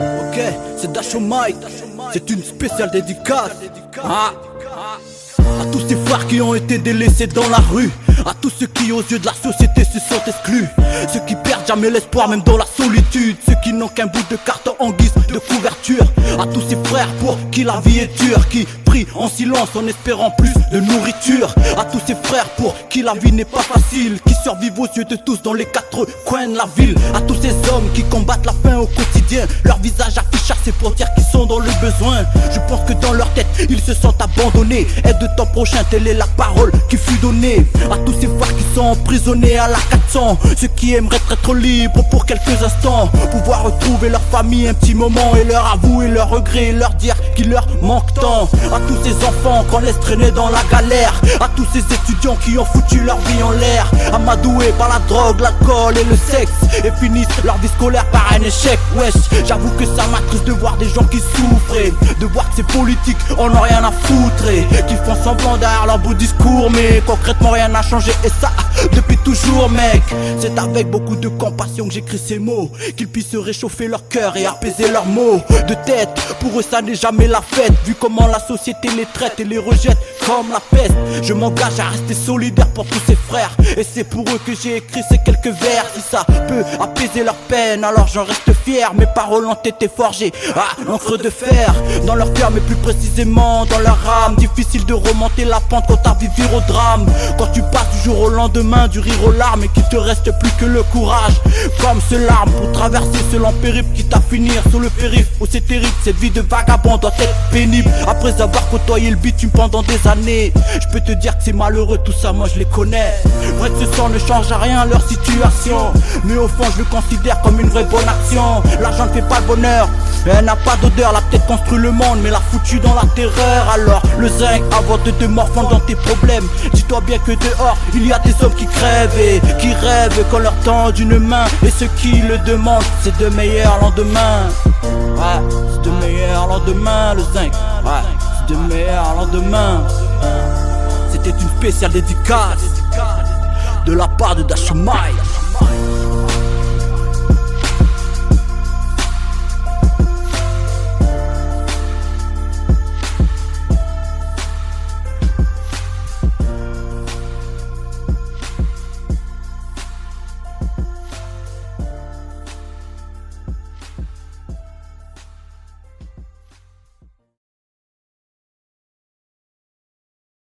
Ok, c'est Dacho Mike, c'est une spéciale dédicace. À tous ces frères qui ont été délaissés dans la rue, à tous ceux qui aux yeux de la société se sont exclus, ceux qui perdent jamais l'espoir même dans la solitude, ceux qui n'ont qu'un bout de carton en guise de couverture, à tous ces frères pour qui la vie est dure, qui prient en silence en espérant plus de nourriture, à tous ces frères pour qui la vie n'est pas facile, qui survivent aux yeux de tous dans les quatre coins de la ville, à tous ces hommes qui combattent la faim au quotidien, leur visage affichage c'est pour dire qu'ils sont dans le besoin. Je pense que dans leur tête ils se sentent abandonnés, aide de temps prochain telle est la parole qui fut donnée. À tous ces frères qui sont emprisonnés à la 400, ceux qui aimeraient être libres pour quelques instants, pouvoir retrouver leur famille un petit moment et leur avouer leurs regrets et leur dire qu'il leur manque tant. À tous ces enfants qu'on laisse traîner dans la galère, à tous ces étudiants qui ont foutu leur vie en l'air, amadoués par la drogue, l'alcool et le sexe, et finissent leur vie scolaire par un échec. Wesh, j'avoue que ça m'attriste de voir des gens qui souffrent et de voir que ces politiques en ont rien à foutre et qui font semblant derrière leur beau discours, mais concrètement rien n'a changé et ça depuis toujours mec. C'est avec beaucoup de compassion que j'écris ces mots, qu'ils puissent réchauffer leur cœur et apaiser leurs maux de tête. Pour eux ça n'est jamais la fête, vu comment la société les traite et les rejette comme la peste. Je m'engage à rester solidaire pour tous ces frères, et c'est pour eux que j'ai écrit ces quelques vers. Si ça peut apaiser leur peine, alors j'en reste fier. Mes paroles ont été forgées à l'encre de fer, dans leur cœur mais plus précisément dans leur âme. Difficile de remonter la pente quand t'as vécu au drame, quand tu passes du jour au lendemain, du rire aux larmes, et qu'il te reste plus que le courage comme ce larme pour traverser ce lent périple qui t'a finir sur le périph'. Oh c'est terrible, cette vie de vagabond doit être pénible. Après avoir côtoyé le bitume pendant des années, je peux te dire que c'est malheureux tout ça, moi je les connais. Vrai que ce sang ne change à rien leur situation, mais au fond je le considère comme une vraie bonne action. L'argent ne fait pas le bonheur, elle n'a pas d'odeur, la peut-être construit le monde mais l'a foutu dans la terreur. Alors le zinc avant de te morfondre dans tes problèmes, dis-toi bien que dehors il y a des hommes qui crèvent et qui rêvent qu'on leur tende une main, et ceux qui le demandent c'est de meilleurs lendemains. Ouais, c'est de meilleurs lendemains le zinc. Ouais, c'est de meilleurs lendemains. C'était une spéciale dédicace de la part de Dacho Mike.